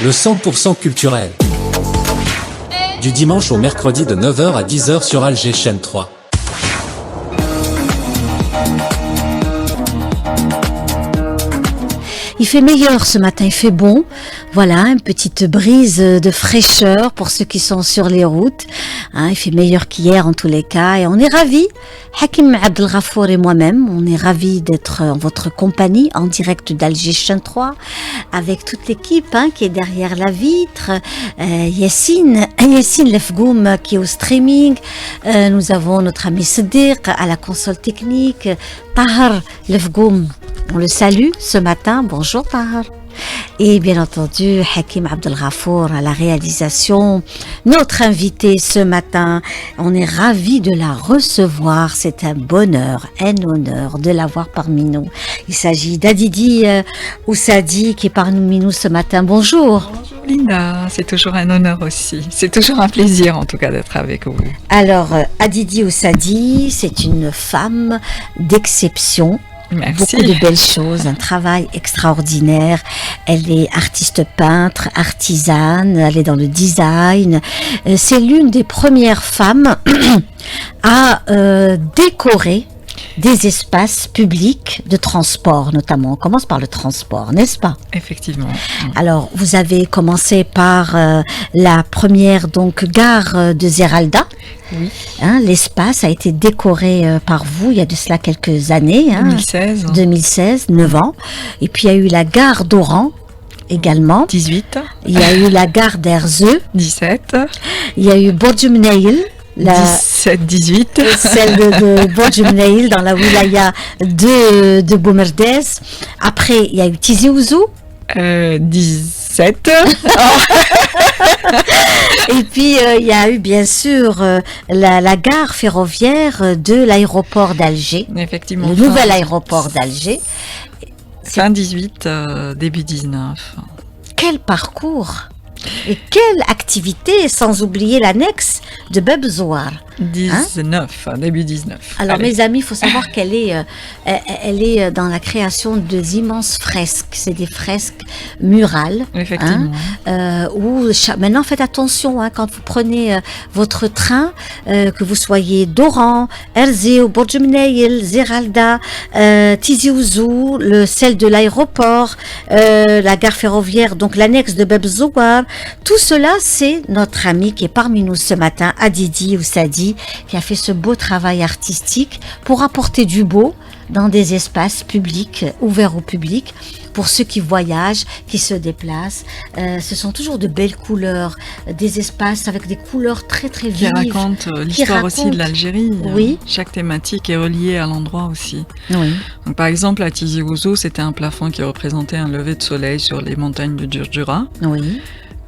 Le 100% culturel. Du dimanche au mercredi de 9h à 10h sur Alger Chaîne 3. Il fait meilleur ce matin, il fait bon. Voilà, une petite brise de fraîcheur pour ceux qui sont sur les routes. Il fait meilleur qu'hier en tous les cas. Et on est ravis, Hakim Abdelghafour et moi-même, on est ravis d'être en votre compagnie en direct d'Alger Chaîne 3 avec toute l'équipe qui est derrière la vitre. Yassine Lefgoum qui est au streaming. Nous avons notre ami Sadiq à la console technique. Tahar Lefgoum, on le salue ce matin. Bonjour Tahar. Et bien entendu, Hakim Abdelghafour à la réalisation. Notre invité ce matin, on est ravis de la recevoir. C'est un bonheur, un honneur de l'avoir parmi nous. Il s'agit d'Adidi Oussadi qui est parmi nous ce matin. Bonjour. Bonjour Linda, c'est toujours un honneur aussi. C'est toujours un plaisir en tout cas d'être avec vous. Alors, Adidi Oussadi, c'est une femme d'exception. Merci. Beaucoup de belles choses, un travail extraordinaire. Elle est artiste peintre, artisane, elle est dans le design. C'est l'une des premières femmes à décorer des espaces publics de transport, notamment. On commence par le transport, n'est-ce pas? Effectivement. Alors, vous avez commencé par la première donc gare de Zeralda. Oui. L'espace a été décoré par vous il y a de cela quelques années. 2016, 9 ans. Et puis il y a eu la gare d'Oran également. 18. Il y a eu la gare d'Erzeu. 17. Il y a eu Borjumneil. 17-18. Celle de Borjumneil dans la wilaya de Boumerdès. Après, il y a eu Tizi Ouzou. 17. Et puis, il y a eu bien sûr la gare ferroviaire de l'aéroport d'Alger. Effectivement. Le nouvel aéroport d'Alger. Fin 18, début 19. Quel parcours! Et quelle activité, sans oublier l'annexe de Bebzouar. 19, début 19. Alors, Allez. mes amis, il faut savoir qu'elle est dans la création d'immenses fresques. C'est des fresques murales. Effectivement. Maintenant, faites attention quand vous prenez votre train, que vous soyez d'Oran, Erzeu, Borjumneil, Zeralda, Tizi Ouzou, celle de l'aéroport, la gare ferroviaire, donc l'annexe de Bebzouar. Tout cela, c'est notre ami qui est parmi nous ce matin, Adidi Oussadi, qui a fait ce beau travail artistique pour apporter du beau dans des espaces publics, ouverts au public, pour ceux qui voyagent, qui se déplacent. Ce sont toujours de belles couleurs, des espaces avec des couleurs très très vives. Qui racontent l'histoire aussi de l'Algérie. Oui. Chaque thématique est reliée à l'endroit aussi. Oui. Donc, par exemple, à Tizi Ouzou, c'était un plafond qui représentait un lever de soleil sur les montagnes du Djurdjura. Oui.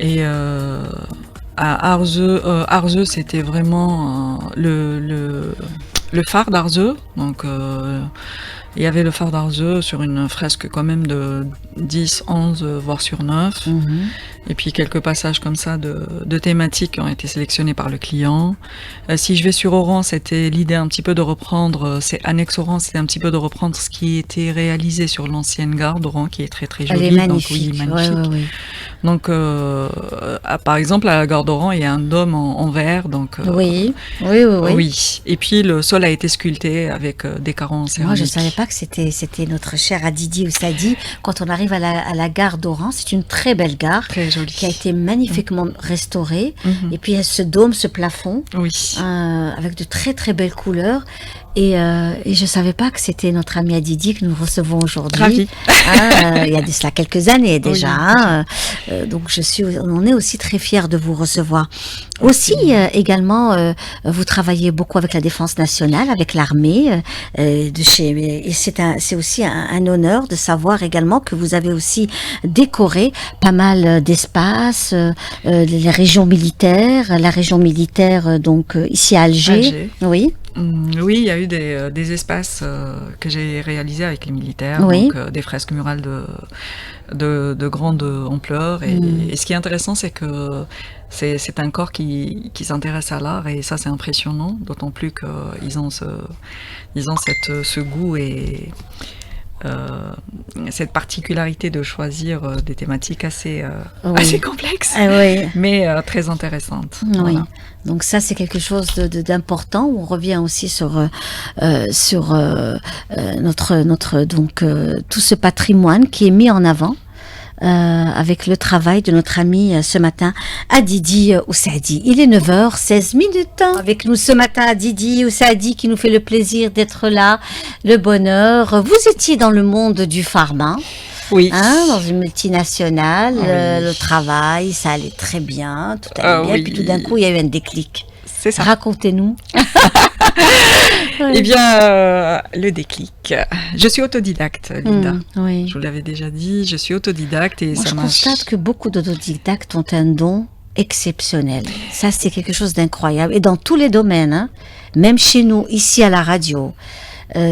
Et à Arzeu, c'était vraiment le phare d'Arzeu. Donc, il y avait le phare d'Arzeu sur une fresque quand même de 10, 11, voire sur 9. Mm-hmm. Et puis quelques passages comme ça de thématiques qui ont été sélectionnés par le client. Si je vais sur Oran, c'était l'idée un petit peu de reprendre, c'est annexe Oran, c'était un petit peu de reprendre ce qui était réalisé sur l'ancienne gare d'Oran, qui est très très jolie. Elle est magnifique. Donc, oui, magnifique. Oui. Donc, par exemple, à la gare d'Oran, il y a un dôme en verre. Donc, oui. Et puis, le sol a été sculpté avec des carreaux en céramique. Moi, je ne savais pas que c'était notre cher Adidi Oussadi. Quand on arrive à la gare d'Oran, c'est une très belle gare. Très jolie. Qui a été magnifiquement restaurée. Et puis, il y a ce dôme, ce plafond. Oui. Avec de très, très belles couleurs. Et je ne savais pas que c'était notre ami Adidi que nous recevons aujourd'hui. Ravi. Il y a de cela quelques années déjà. Oui. Donc, on est aussi très fiers de vous recevoir. Aussi, également, vous travaillez beaucoup avec la Défense nationale, avec l'armée. Et c'est aussi un honneur de savoir également que vous avez aussi décoré pas mal d'espaces, les régions militaires, la région militaire donc ici à Alger. Oui. Oui, il y a eu des espaces que j'ai réalisés avec les militaires, oui. Donc des fresques murales de grande ampleur. Et ce qui est intéressant, c'est que c'est un corps qui s'intéresse à l'art, et ça c'est impressionnant, d'autant plus qu'ils ont ce goût et cette particularité de choisir des thématiques assez complexes, mais très intéressantes. Oui. Voilà. Donc ça, c'est quelque chose d'important. On revient aussi sur notre donc tout ce patrimoine qui est mis en avant. Avec le travail de notre ami ce matin, Adidi Oussaadi. Il est 9h16 avec nous ce matin, Adidi Oussaadi, qui nous fait le plaisir d'être là, le bonheur. Vous étiez dans le monde du pharma. Oui. Dans une multinationale, le travail, ça allait très bien, tout allait bien, puis tout d'un coup, il y a eu un déclic. C'est ça. Racontez-nous. Eh bien, le déclic. Je suis autodidacte, Linda. Oui. Je vous l'avais déjà dit, je suis autodidacte et moi, ça je marche. constate que beaucoup d'autodidactes ont un don exceptionnel. Ça, c'est quelque chose d'incroyable. Et dans tous les domaines, hein, même chez nous, ici à la radio,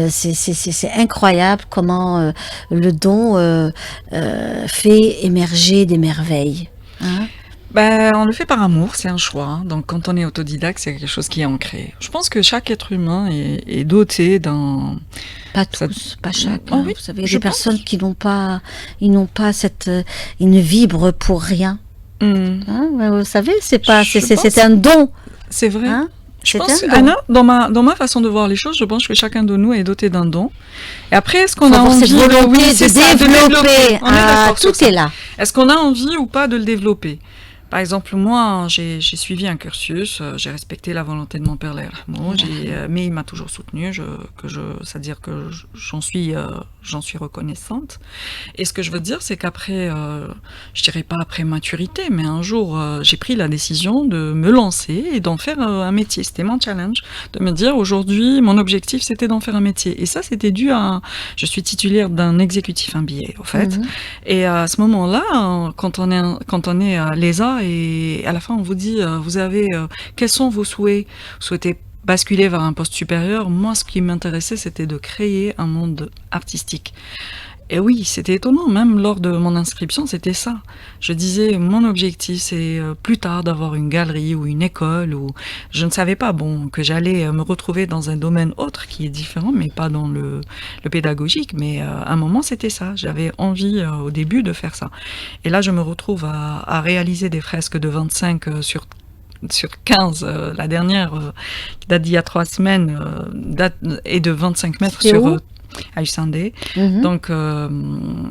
c'est incroyable comment le don fait émerger des merveilles. Hein. On le fait par amour, c'est un choix. Donc, quand on est autodidacte, c'est quelque chose qui est ancré. Je pense que chaque être humain est doté d'un... Pas tous, pas chacun. Oui, vous savez, il y a des personnes qui n'ont pas cette... Ils ne vibrent pour rien. Hein, vous savez, c'est un don. C'est vrai. Hein, je pense, Anna, dans ma façon de voir les choses, je pense que chacun de nous est doté d'un don. Et après, est-ce qu'on a envie de développer tout est là. Est-ce qu'on a envie ou pas de le développer? Par exemple, moi, j'ai suivi un cursus, j'ai respecté la volonté de mon père, mais il m'a toujours soutenue, c'est-à-dire que j'en suis reconnaissante. Et ce que je veux dire, c'est qu'après, je dirais pas après maturité, mais un jour, j'ai pris la décision de me lancer et d'en faire un métier. C'était mon challenge, de me dire aujourd'hui, mon objectif, c'était d'en faire un métier. Et ça, c'était dû à... Je suis titulaire d'un exécutif MBA, en fait. Et à ce moment-là, quand on est à l'ESA, et à la fin on vous dit quels sont vos souhaits, vous souhaitez basculer vers un poste supérieur. Moi, ce qui m'intéressait, c'était de créer un monde artistique. Et oui, c'était étonnant, même lors de mon inscription, c'était ça. Je disais, mon objectif, c'est plus tard d'avoir une galerie ou une école, ou je ne savais pas, que j'allais me retrouver dans un domaine autre qui est différent, mais pas dans le pédagogique, mais à un moment, c'était ça. J'avais envie au début de faire ça. Et là, je me retrouve à réaliser des fresques de 25 sur 15, la dernière, qui date d'il y a 3 semaines, est de 25 mètres sur... à Usandé. Donc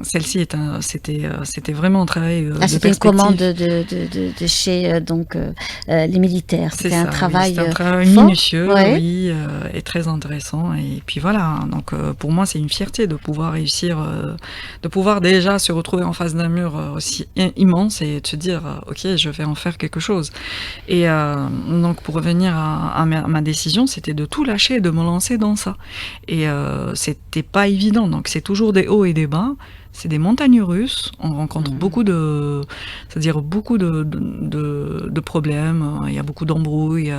celle-ci c'était vraiment un travail de c'était une commande de chez les militaires. C'était un travail minutieux, et très intéressant. Et puis voilà, donc pour moi c'est une fierté de pouvoir réussir, de pouvoir déjà se retrouver en face d'un mur aussi immense et de se dire ok, je vais en faire quelque chose. Et donc pour revenir à ma décision, c'était de tout lâcher et de me lancer dans ça. Et c'était pas évident, donc c'est toujours des hauts et des bas, c'est des montagnes russes, on rencontre beaucoup de problèmes, il y a beaucoup d'embrouilles,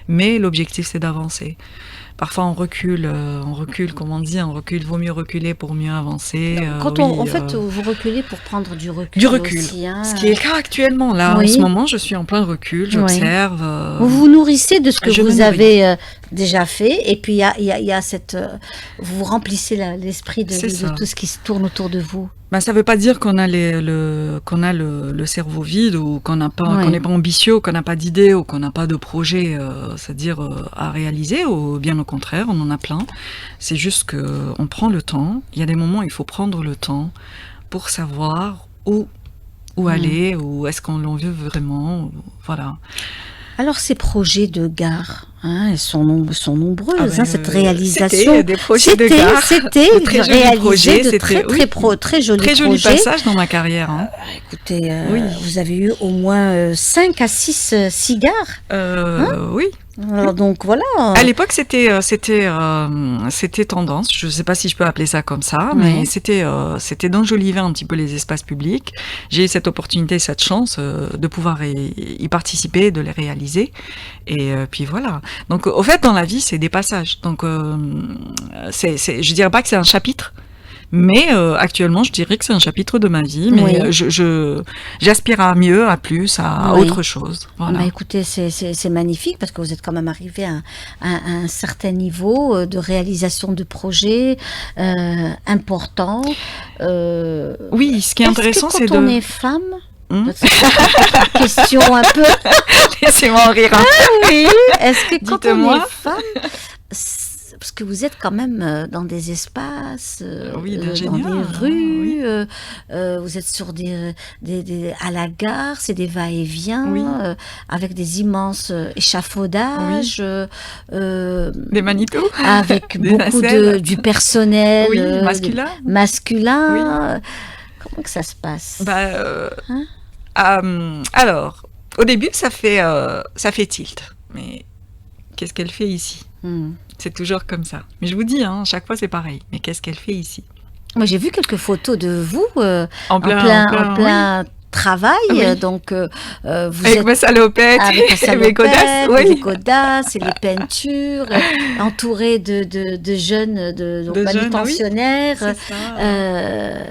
mais l'objectif c'est d'avancer. Parfois on recule, comme on dit, vaut mieux reculer pour mieux avancer. En fait, vous reculez pour prendre du recul. Du recul, aussi, hein. Ce qui est le cas actuellement. Là, en ce moment, je suis en plein recul, j'observe. Vous vous nourrissez de ce que vous avez déjà fait, et puis il y a cette... vous remplissez l'esprit de tout ce qui se tourne autour de vous. Ça ne veut pas dire qu'on a le cerveau vide ou qu'on n'est pas ambitieux, qu'on n'a pas d'idées ou qu'on n'a pas de projet, c'est-à-dire à réaliser, ou bien au contraire, on en a plein. C'est juste qu'on prend le temps. Il y a des moments où il faut prendre le temps pour savoir où aller, ou est-ce qu'on l'en veut vraiment, voilà. Alors ces projets de gare, elles sont nombreuses, cette réalisation. C'était des projets de gare. C'était réalisé de très jolis projets. Très joli passage dans ma carrière. Hein. Écoutez, vous avez eu au moins 5 à 6 gares. Oui. Alors donc voilà. À l'époque, c'était tendance. Je ne sais pas si je peux appeler ça comme ça, mais c'était d'enjoliver un petit peu les espaces publics. J'ai eu cette opportunité, cette chance de pouvoir y participer, de les réaliser. Et puis voilà. Donc, au fait, dans la vie, c'est des passages. Donc, je dirais pas que c'est un chapitre. Mais actuellement, je dirais que c'est un chapitre de ma vie, mais j'aspire à mieux, à plus, à autre chose. Voilà. Bah, écoutez, c'est magnifique parce que vous êtes quand même arrivé à un certain niveau de réalisation de projets importants. Oui, ce qui est intéressant, c'est quand on est femme, question un peu. Laissez-moi en rire. Oui. Est-ce que quand on est femme, parce que vous êtes quand même dans des espaces, dans des rues, vous êtes sur à la gare, c'est des va-et-vient, avec des immenses échafaudages, des magnétos, avec beaucoup du personnel masculin. Comment que ça se passe? Alors, au début, ça fait tilt. Mais qu'est-ce qu'elle fait ici? C'est toujours comme ça. Mais je vous dis, chaque fois c'est pareil. Mais qu'est-ce qu'elle fait ici? Moi, j'ai vu quelques photos de vous en plein travail, donc vous avec êtes ma salopette, avec mes godasses, les godasses et les peintures, entouré de jeunes, manutentionnaires,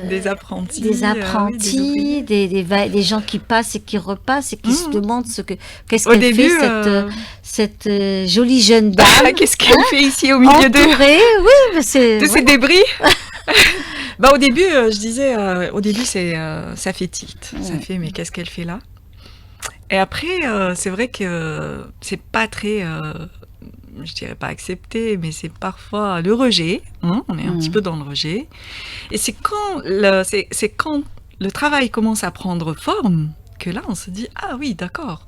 des apprentis, des gens qui passent et qui repassent et qui se demandent qu'est-ce qu'elle fait cette jolie jeune dame. Qu'est-ce qu'elle fait ici au milieu entourée, de ces débris. Au début, je disais, ça fait tilt. Ça fait, mais qu'est-ce qu'elle fait là? Et après, c'est vrai que c'est pas très, je dirais pas accepté, mais c'est parfois le rejet. On est un petit peu dans le rejet. Et c'est quand le travail commence à prendre forme que là, on se dit, ah oui, d'accord.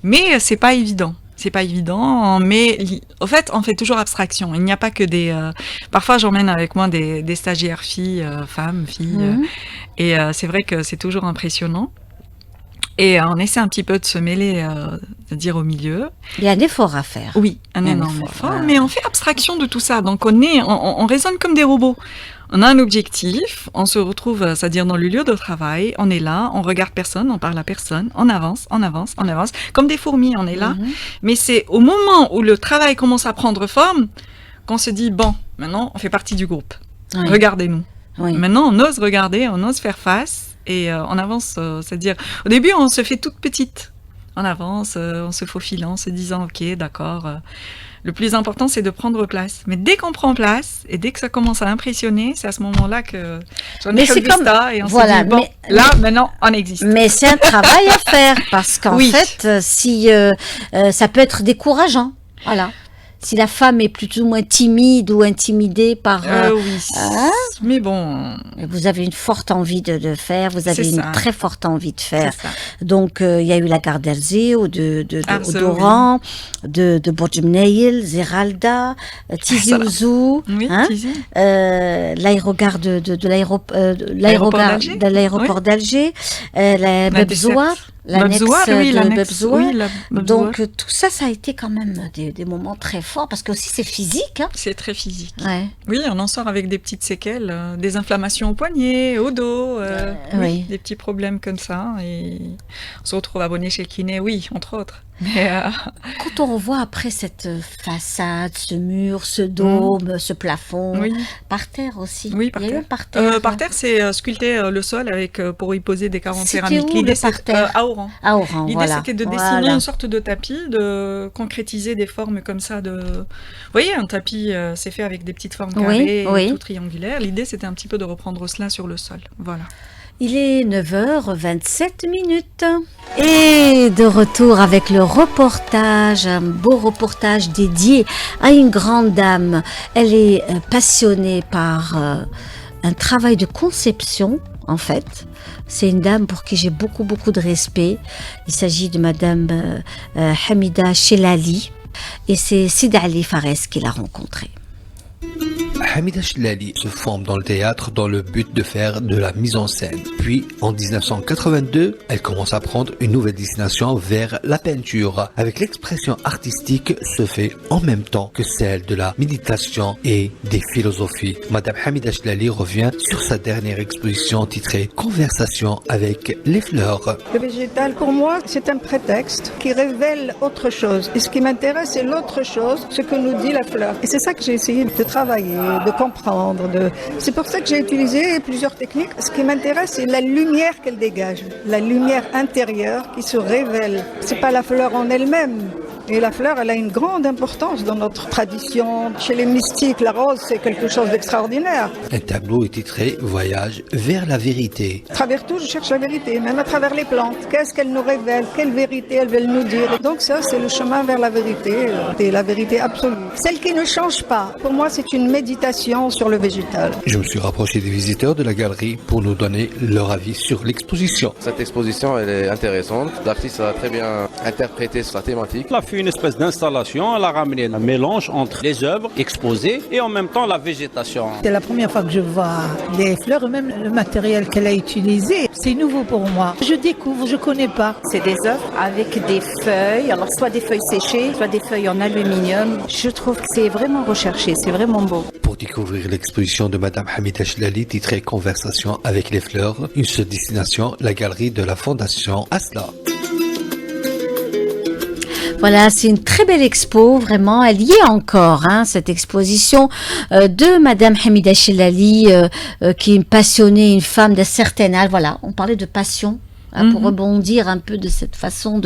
Mais c'est pas évident. C'est pas évident, mais au fait, on fait toujours abstraction. Il n'y a pas que des... parfois, j'emmène avec moi des stagiaires femmes, filles. Et c'est vrai que c'est toujours impressionnant. Et on essaie un petit peu de se mêler, c'est-à-dire au milieu. Il y a un effort à faire. Oui, un énorme effort. Mais on fait abstraction de tout ça. Donc, on raisonne comme des robots. On a un objectif, on se retrouve, c'est-à-dire dans le lieu de travail, on est là, on regarde personne, on parle à personne, on avance, comme des fourmis, on est là. Mais c'est au moment où le travail commence à prendre forme qu'on se dit, bon, maintenant, on fait partie du groupe. Regardez-nous. Maintenant, on ose regarder, on ose faire face et on avance, c'est-à-dire, au début, on se fait toute petite. On avance, on se faufile en se disant, ok, d'accord... Le plus important, c'est de prendre place. Mais dès qu'on prend place, et dès que ça commence à impressionner, c'est à ce moment-là que j'en ai fait ça, et on se dit, bon, maintenant, on existe. Mais c'est un travail à faire, parce qu'en fait, si ça peut être décourageant, voilà. Si la femme est plus ou moins timide ou intimidée par... mais bon... Vous avez une forte envie de faire, vous avez une très forte envie de faire. Donc, il y a eu la gare d'Erzeo, d'Odoran, de Bourg-Mneil, Zeralda, Tizi Ouzou, l'aérogare de l'aéroport d'Alger, la Bebzoar. L'annexe de Bebzoar. Donc tout ça a été quand même des moments très forts parce que aussi c'est physique. C'est très physique. Oui, on en sort avec des petites séquelles, des inflammations au poignet, au dos, des petits problèmes comme ça. Et on se retrouve abonné chez le kiné, entre autres. Mais quand on revoit après cette façade, ce mur, ce dôme, ce plafond, par terre aussi. Oui, par terre. Il y a eu un parterre. Par terre, c'est sculpter le sol pour y poser des carreaux céramiques. L'idée, c'était à Oran. L'idée, c'était de dessiner une sorte de tapis, de concrétiser des formes comme ça. Vous voyez, un tapis, c'est fait avec des petites formes carrées, tout triangulaires. L'idée, c'était un petit peu de reprendre cela sur le sol. Voilà. Il est 9h27. Et de retour avec le reportage, un beau reportage dédié à une grande dame. Elle est passionnée par un travail de conception, en fait. C'est une dame pour qui j'ai beaucoup de respect. Il s'agit de Madame Hamida Chelali. Et c'est Sid Ali Fares qui l'a rencontrée. Hamida Chelali se forme dans le théâtre dans le but de faire de la mise en scène. Puis, en 1982, elle commence à prendre une nouvelle destination vers la peinture. Avec l'expression artistique se fait en même temps que celle de la méditation et des philosophies. Madame Hamida Chelali revient sur sa dernière exposition titrée Conversation avec les fleurs. Le végétal, pour moi, c'est un prétexte qui révèle autre chose. Et ce qui m'intéresse, c'est l'autre chose, ce que nous dit la fleur. Et c'est ça que j'ai essayé de travailler de comprendre. C'est pour ça que j'ai utilisé plusieurs techniques. Ce qui m'intéresse, c'est la lumière qu'elle dégage, la lumière intérieure qui se révèle. C'est pas la fleur en elle-même. Et la fleur, elle a une grande importance dans notre tradition. Chez les mystiques, la rose, c'est quelque chose d'extraordinaire. Un tableau est titré « Voyage vers la vérité ». À travers tout, je cherche la vérité, même à travers les plantes. Qu'est-ce qu'elles nous révèlent? Quelle vérité elles veulent nous dire? Donc ça, c'est le chemin vers la vérité, et la vérité absolue. Celle qui ne change pas. Pour moi, c'est une méditation sur le végétal. Je me suis rapproché des visiteurs de la galerie pour nous donner leur avis sur l'exposition. Cette exposition, elle est intéressante. L'artiste a très bien interprété sa thématique. Elle a fait une espèce d'installation, elle a ramené un mélange entre les œuvres exposées et en même temps la végétation. C'est la première fois que je vois les fleurs, même le matériel qu'elle a utilisé. C'est nouveau pour moi. Je découvre, je connais pas. C'est des œuvres avec des feuilles, alors soit des feuilles séchées, soit des feuilles en aluminium. Je trouve que c'est vraiment recherché, c'est vraiment beau. Pour découvrir l'exposition de Madame Hamida Chlali titrée Conversation avec les fleurs, une seule destination, la galerie de la Fondation Asla. Voilà, c'est une très belle expo, vraiment. Elle y est encore, cette exposition de Madame Hamida Chlali, qui est une passionnée, une femme d'un certain âge. Voilà, on parlait de passion. Pour rebondir un peu de cette façon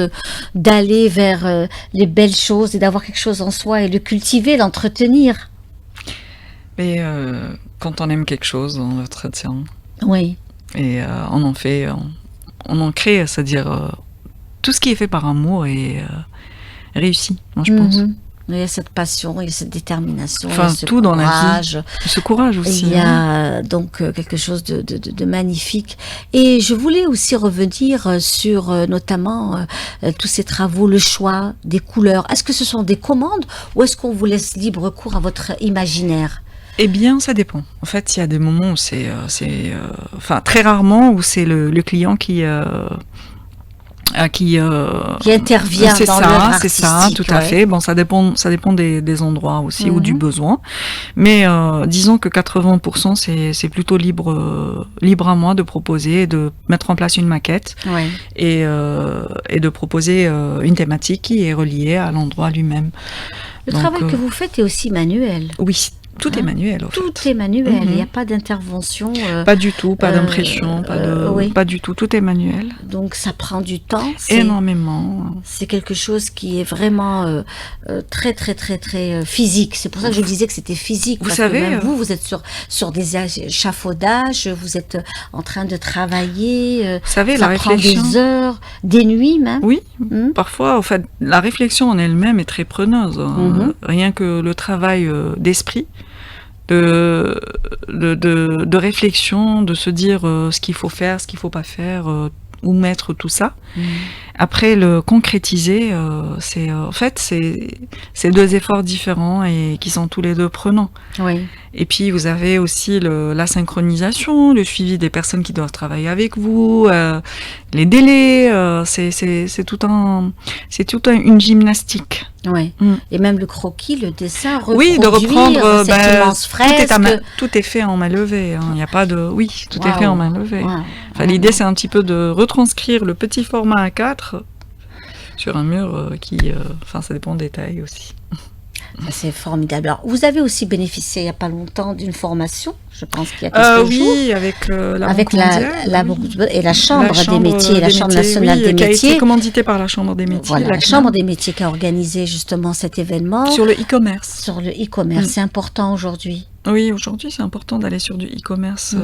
d'aller vers les belles choses et d'avoir quelque chose en soi et le cultiver, l'entretenir. Mais quand on aime quelque chose, on l'entretient. Oui. Et on en fait, on en crée, c'est-à-dire tout ce qui est fait par amour est réussi, moi je pense. Il y a cette passion, il y a cette détermination, enfin, il y a ce tout courage. Dans la vie. Ce courage aussi. Il y a donc quelque chose de magnifique. Et je voulais aussi revenir sur notamment tous ces travaux, le choix des couleurs. Est-ce que ce sont des commandes ou est-ce qu'on vous laisse libre cours à votre imaginaire? Eh bien, ça dépend. En fait, il y a des moments où c'est enfin, très rarement où c'est le client qui intervient dans l'œuvre artistique. C'est ça, tout à fait. Bon, ça dépend des endroits aussi ou du besoin. Mais disons que 80% c'est plutôt libre à moi de proposer, de mettre en place une maquette et de proposer une thématique qui est reliée à l'endroit lui-même. Le travail que vous faites est aussi manuel. Oui. Tout est manuel, en fait. Tout est manuel, il n'y a pas d'intervention. Pas du tout, pas d'impression, pas du tout, tout est manuel. Donc ça prend du temps. Énormément. C'est quelque chose qui est vraiment très, très, très, très physique. C'est pour ça que je disais que c'était physique. Vous savez, que même vous êtes sur des échafaudages, vous êtes en train de travailler. Vous savez, ça la prend réflexion. des heures, des nuits même. Oui, parfois, en fait, la réflexion en elle-même est très preneuse. Rien que le travail d'esprit. De réflexion, de se dire ce qu'il faut faire, ce qu'il faut pas faire, où mettre tout ça. Après, le concrétiser, c'est en fait c'est deux efforts différents et qui sont tous les deux prenants. Oui. Et puis vous avez aussi la synchronisation, le suivi des personnes qui doivent travailler avec vous, les délais, c'est tout une gymnastique. Oui. Et même le croquis, le dessin, oui, de reprendre cette immense fresque. Tout est fait en main levée. Il n'y a pas de tout est fait en main levée. Enfin, l'idée c'est un petit peu de retranscrire le petit format A4 sur un mur ça dépend des tailles aussi. C'est formidable. Alors, vous avez aussi bénéficié il n'y a pas longtemps d'une formation, je pense qu'il y a quelques jours. Oui, avec la Banque mondiale et la Chambre des métiers, la Chambre nationale des métiers. Qui a été commanditée par la Chambre des métiers. Voilà, la Chambre des métiers qui a organisé justement cet événement. Sur le e-commerce. Sur le e-commerce, c'est important aujourd'hui. Oui, aujourd'hui, c'est important d'aller sur du e-commerce.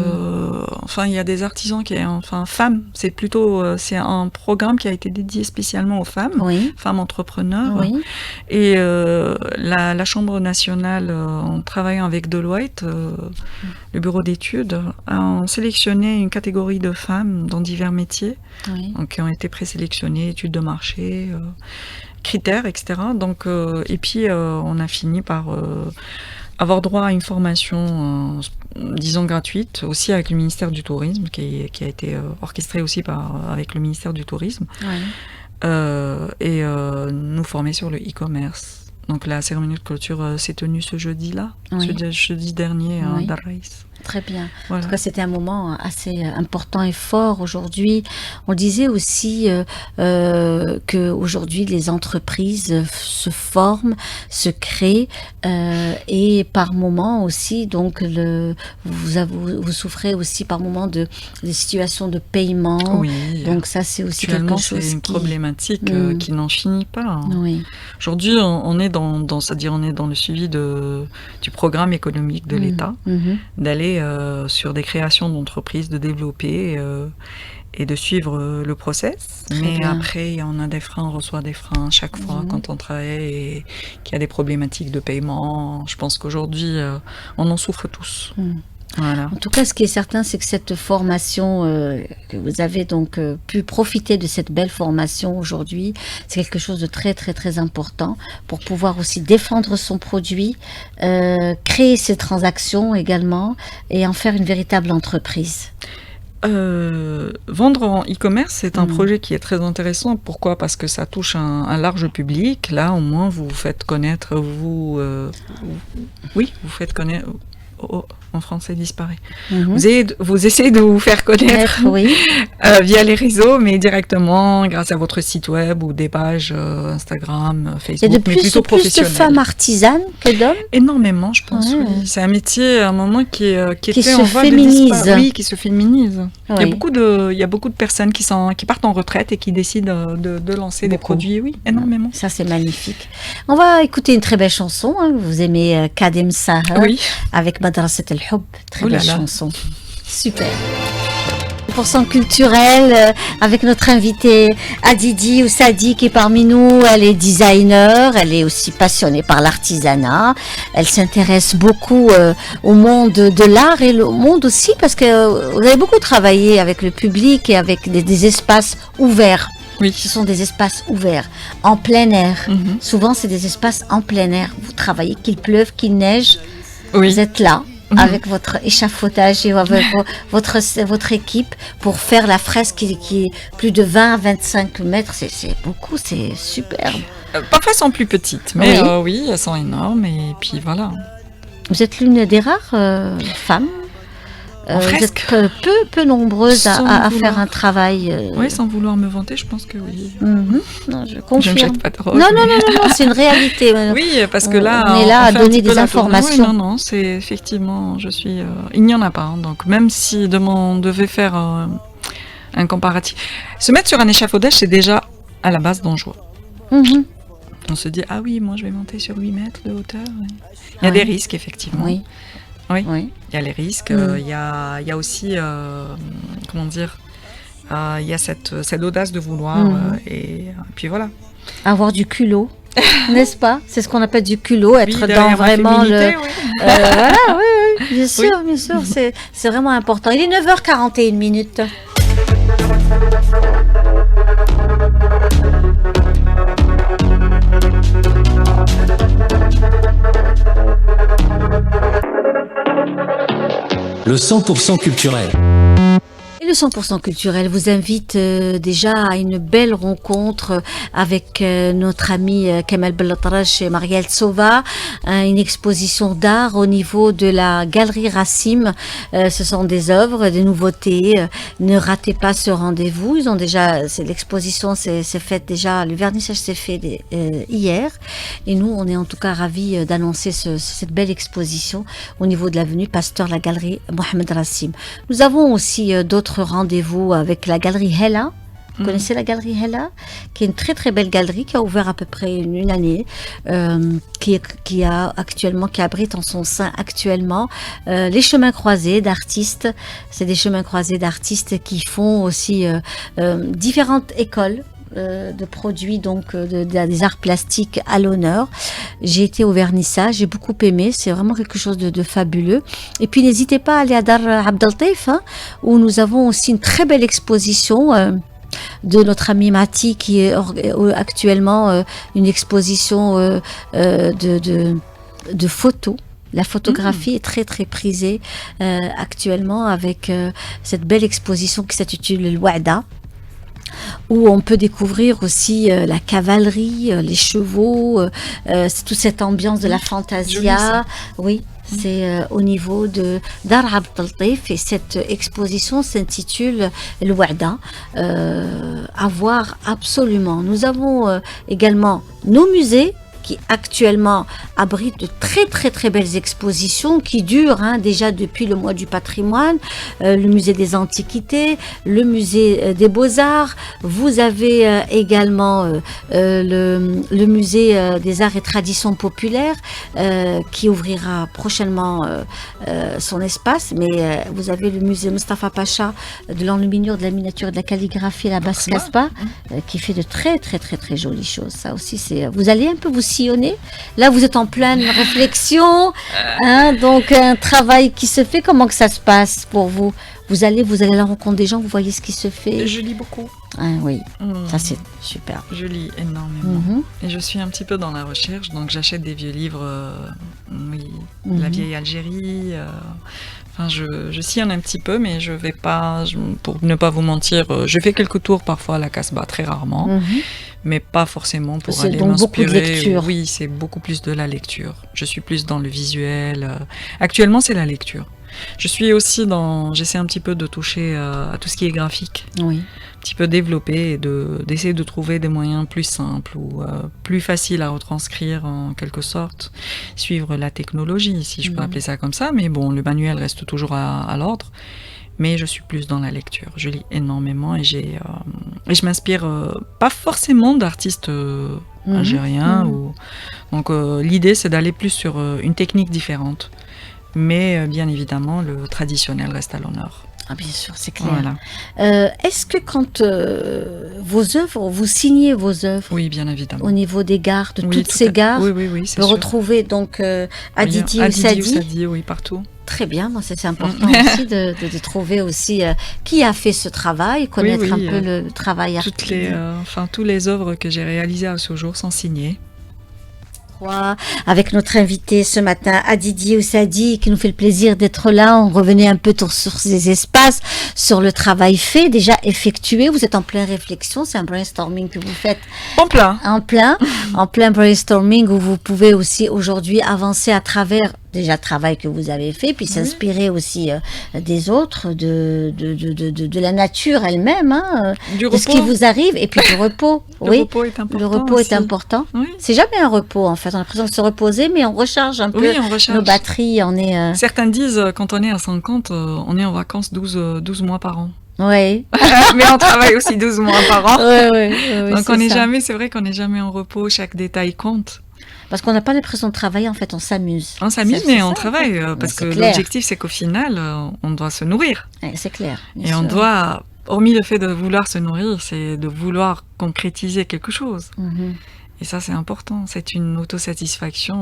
Enfin, il y a des artisans femmes. C'est plutôt, c'est un programme qui a été dédié spécialement aux femmes, femmes entrepreneurs. Oui. Et la Chambre nationale, en travaillant avec Deloitte, le bureau d'études, a sélectionné une catégorie de femmes dans divers métiers, donc qui ont été présélectionnées, études de marché, critères, etc. Donc, et puis, on a fini par avoir droit à une formation, disons gratuite, aussi avec le ministère du Tourisme, qui a été orchestrée aussi avec le ministère du Tourisme, et nous former sur le e-commerce. Donc la cérémonie de clôture s'est tenue ce jeudi-là, ce jeudi dernier à Darreis. très bien. Voilà. En tout cas, c'était un moment assez important et fort aujourd'hui. On disait aussi que aujourd'hui les entreprises se forment, se créent et par moment aussi, donc vous souffrez aussi par moment de situations de paiement. Oui. Donc ça, c'est aussi Actuellement, quelque chose c'est une problématique qui n'en finit pas. Hein. Oui. Aujourd'hui, on est c'est-à-dire on est dans le suivi du programme économique de l'État, d'aller sur des créations d'entreprises, de développer et de suivre le process. Mais bien. après, on a des freins, on reçoit des freins chaque fois quand on travaille et qu'il y a des problématiques de paiement. Je pense qu'aujourd'hui, on en souffre tous. Voilà. En tout cas, ce qui est certain, c'est que cette formation, que vous avez donc pu profiter de cette belle formation aujourd'hui, c'est quelque chose de très très très important pour pouvoir aussi défendre son produit, créer ses transactions également et en faire une véritable entreprise. Vendre en e-commerce, c'est un projet qui est très intéressant. Pourquoi ? Parce que ça touche un large public. Là, au moins, vous faites connaître, vous faites connaître. En français disparaît. Vous essayez de vous faire connaître via les réseaux, mais directement grâce à votre site web ou des pages Instagram, Facebook, mais plutôt professionnelles. Plus de femmes artisanes que d'hommes. Énormément, je pense. Oui. C'est un métier, à un moment qui est qui très se en voie féminise. Oui, qui se féminise. Oui. Il y a beaucoup de personnes qui partent en retraite et qui décident de lancer des produits. Oui, énormément. Ça, c'est magnifique. On va écouter une très belle chanson. Hein. Vous aimez Kadem Sahar avec Madrasat al-Hub. Très belle chanson. Super. 100% culturel avec notre invitée Adidi Oussadi qui est parmi nous. Elle est designer, elle est aussi passionnée par l'artisanat. Elle s'intéresse beaucoup au monde de l'art et au monde aussi parce que vous avez beaucoup travaillé avec le public et avec des espaces ouverts. Oui. Ce sont des espaces ouverts, en plein air. Souvent, c'est des espaces en plein air. Vous travaillez, qu'il pleuve, qu'il neige. Vous êtes là. Avec votre échafaudage et avec votre équipe pour faire la fresque qui est plus de 20 à 25 mètres. C'est beaucoup, c'est superbe. Parfois, elles sont plus petites, mais oui, elles sont énormes et puis voilà. Vous êtes l'une des rares femmes. Vous êtes peu nombreuses à faire un travail. Oui, sans vouloir me vanter, je pense que oui. Non, je confirme. Je ne jette pas de drogue. Non, c'est une réalité. Oui, parce que là, on est là à donner des informations. Oui, non, c'est effectivement, il n'y en a pas. Hein, donc, même si on devait faire un comparatif, se mettre sur un échafaudage, c'est déjà à la base dangereux. On se dit, ah oui, moi je vais monter sur 8 mètres de hauteur. Il y a des risques, effectivement. Oui. Il y a les risques, il y a aussi, comment dire, il y a cette audace de vouloir, et puis voilà. Avoir du culot, n'est-ce pas ? C'est ce qu'on appelle du culot, être dans vraiment le... voilà, oui, bien sûr, c'est vraiment important. Il est 9h41 minutes. Le 100% culturel. Et le 100% culturel vous invite déjà à une belle rencontre avec notre ami Kemal Bellatrache et Marielle Sova, une exposition d'art au niveau de la Galerie Rassim. Ce sont des œuvres, des nouveautés. Ne ratez pas ce rendez-vous. Ils ont déjà, l'exposition s'est faite déjà, le vernissage s'est fait hier. Et nous, on est en tout cas ravis d'annoncer cette belle exposition au niveau de l'avenue Pasteur, la Galerie Mohamed Rassim. Nous avons aussi d'autres rendez-vous avec la galerie Hella. Vous connaissez la galerie Hella, qui est une très très belle galerie qui a ouvert à peu près une année, qui abrite en son sein actuellement les chemins croisés d'artistes. C'est des chemins croisés d'artistes qui font aussi différentes écoles de produits, donc des arts plastiques à l'honneur. J'ai été au vernissage, j'ai beaucoup aimé, c'est vraiment quelque chose de fabuleux. Et puis n'hésitez pas à aller à Dar Abdeltaïf, où nous avons aussi une très belle exposition de notre ami Mati, qui est actuellement une exposition de photos. La photographie est très très prisée actuellement avec cette belle exposition qui s'intitule Le Wa'da, où on peut découvrir aussi la cavalerie, les chevaux, c'est toute cette ambiance de la fantasia. Oui, C'est au niveau de Dar Abd al-Latif et cette exposition s'intitule El Wa'da. À voir absolument. Nous avons également nos musées qui actuellement abrite de très belles expositions qui durent déjà depuis le mois du patrimoine, le musée des antiquités, le musée des beaux-arts. Vous avez également le musée des arts et traditions populaires qui ouvrira prochainement son espace, mais vous avez le musée Mustafa Pacha de l'enluminure, de la miniature et de la calligraphie à la Basse Casbah qui fait de très jolies choses. Ça aussi, vous allez un peu vous sillonner. Là, vous êtes en pleine réflexion, donc un travail qui se fait. Comment que ça se passe pour vous ? Vous allez à la rencontre des gens, vous voyez ce qui se fait. Je lis beaucoup. Oui, ça c'est super. Je lis énormément. Et je suis un petit peu dans la recherche, donc j'achète des vieux livres, la vieille Algérie. Enfin, je sillonne un petit peu, mais je vais pas, pour ne pas vous mentir, je fais quelques tours parfois à la Casbah, très rarement, mais pas forcément pour aller m'inspirer. Beaucoup de lecture. Oui, c'est beaucoup plus de la lecture. Je suis plus dans le visuel. Actuellement, c'est la lecture. Je suis aussi j'essaie un petit peu de toucher à tout ce qui est graphique. Oui. Un petit peu développer et d'essayer de trouver des moyens plus simples ou plus faciles à retranscrire en quelque sorte. Suivre la technologie, si je peux appeler ça comme ça. Mais bon, le manuel reste toujours à l'ordre. Mais je suis plus dans la lecture. Je lis énormément et je m'inspire pas forcément d'artistes algériens. Donc l'idée, c'est d'aller plus sur une technique différente. Mais bien évidemment, le traditionnel reste à l'honneur. Ah, bien sûr, c'est clair. Voilà. Est-ce que quand vos œuvres, vous signez vos œuvres ? Oui, bien évidemment. Au niveau des gares, de toutes ces gares, oui, c'est sûr. On peut retrouver donc Adidi ou Sadi. Oui, partout. Très bien, c'est important aussi de trouver aussi qui a fait ce travail, connaître un peu le travail artistique. Tous les œuvres que j'ai réalisées à ce jour sont signées. Avec notre invité ce matin, Adidi Oussadi, qui nous fait le plaisir d'être là. On revenait un peu sur ces espaces, sur le travail fait, déjà effectué. Vous êtes en pleine réflexion, c'est un brainstorming que vous faites. En plein brainstorming où vous pouvez aussi aujourd'hui avancer à travers déjà le travail que vous avez fait, puis s'inspirer aussi des autres, de la nature elle-même, de ce qui vous arrive, et puis du repos. Le repos est important. Le repos est important. Oui. C'est jamais un repos en fait. On a l'impression de se reposer, mais on recharge un peu nos batteries. Certains disent quand on est à 50, on est en vacances 12 mois par an. Oui. Mais on travaille aussi 12 mois par an. Oui, donc c'est vrai qu'on n'est jamais en repos, chaque détail compte. Parce qu'on n'a pas l'impression de travailler, en fait, on s'amuse. On s'amuse, mais on travaille, parce que l'objectif, c'est qu'au final, on doit se nourrir. C'est clair. Et on doit, hormis le fait de vouloir se nourrir, c'est de vouloir concrétiser quelque chose. Et ça, c'est important. C'est une autosatisfaction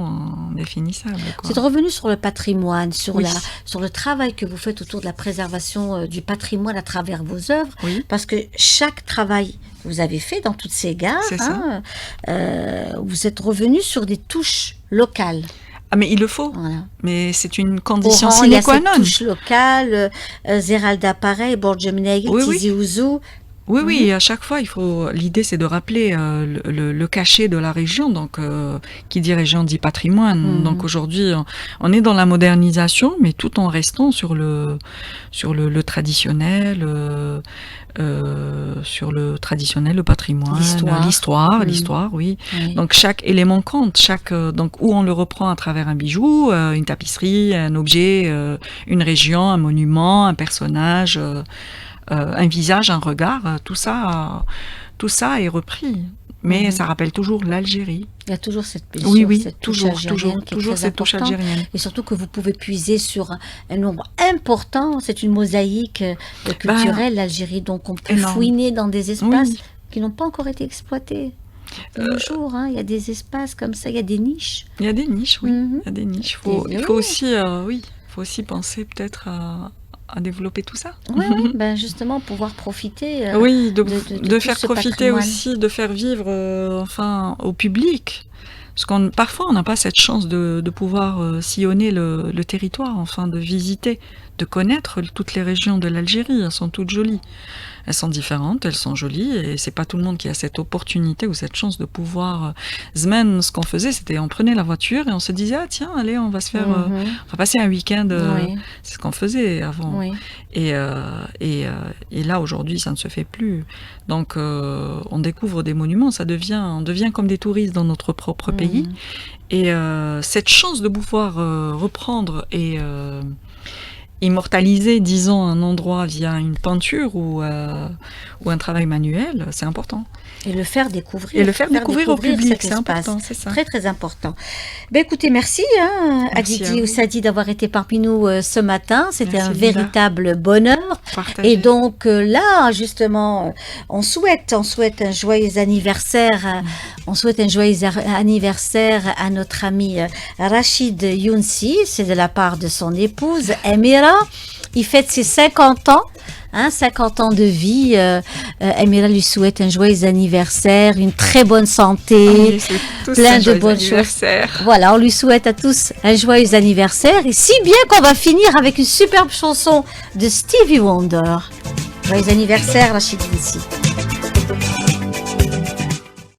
indéfinissable. C'est revenu sur le patrimoine, sur le travail que vous faites autour de la préservation du patrimoine à travers vos œuvres. Oui. Parce que chaque travail que vous avez fait dans toutes ces gares, vous êtes revenu sur des touches locales. Ah, mais il le faut. Voilà. Mais c'est une condition sine qua non. Il y a cette touche locale, Zeralda pareil, Borjemnei, Tizi Ouzou. Oui, à chaque fois, l'idée c'est de rappeler le cachet de la région, donc qui dit région dit patrimoine. Donc aujourd'hui, on est dans la modernisation, mais tout en restant sur le traditionnel, le patrimoine, l'histoire, oui. Donc chaque élément compte, donc où on le reprend à travers un bijou, une tapisserie, un objet, une région, un monument, un personnage. Un visage, un regard, tout ça est repris. Mais ça rappelle toujours l'Algérie. Il y a toujours cette blessure, cette touche algérienne. Et surtout que vous pouvez puiser sur un nombre important. C'est une mosaïque culturelle, l'Algérie. Donc on peut fouiner dans des espaces qui n'ont pas encore été exploités. De nos jours, il y a des espaces comme ça, il y a des niches. Il y a des niches, oui. Il y a des niches. Il faut aussi penser peut-être à développer tout ça. Oui, justement, pouvoir profiter de faire profiter aussi, de faire vivre au public Parce qu'on parfois on n'a pas cette chance de pouvoir sillonner le territoire, enfin de visiter, de connaître toutes les régions de l'Algérie. Elles sont toutes jolies. Elles sont différentes, elles sont jolies, et c'est pas tout le monde qui a cette opportunité ou cette chance de pouvoir. Zmen, ce qu'on faisait, c'était on prenait la voiture et on se disait ah tiens, allez, on va se faire, on va passer un week-end. C'est ce qu'on faisait avant. Oui. Et là aujourd'hui, ça ne se fait plus. Donc on découvre des monuments, on devient comme des touristes dans notre propre pays. Et cette chance de pouvoir reprendre et immortaliser, disons, un endroit via une peinture ou un travail manuel, c'est important. Et le faire découvrir. Et le faire découvrir au public, c'est important, c'est ça. Très, très important. Ben, écoutez, merci, Adidi Oussadi, d'avoir été parmi nous ce matin. C'était un véritable bonheur. Partagé. Et donc, là, justement, on souhaite un joyeux anniversaire. On souhaite un joyeux anniversaire à notre ami Rachid Younsi. C'est de la part de son épouse, Emira. Il fête ses 50 ans. 50 ans de vie. Emira lui souhaite un joyeux anniversaire, une très bonne santé, plein de bonnes choses. Voilà, on lui souhaite à tous un joyeux anniversaire. Et si bien qu'on va finir avec une superbe chanson de Stevie Wonder. Joyeux anniversaire, Rachid Younsi.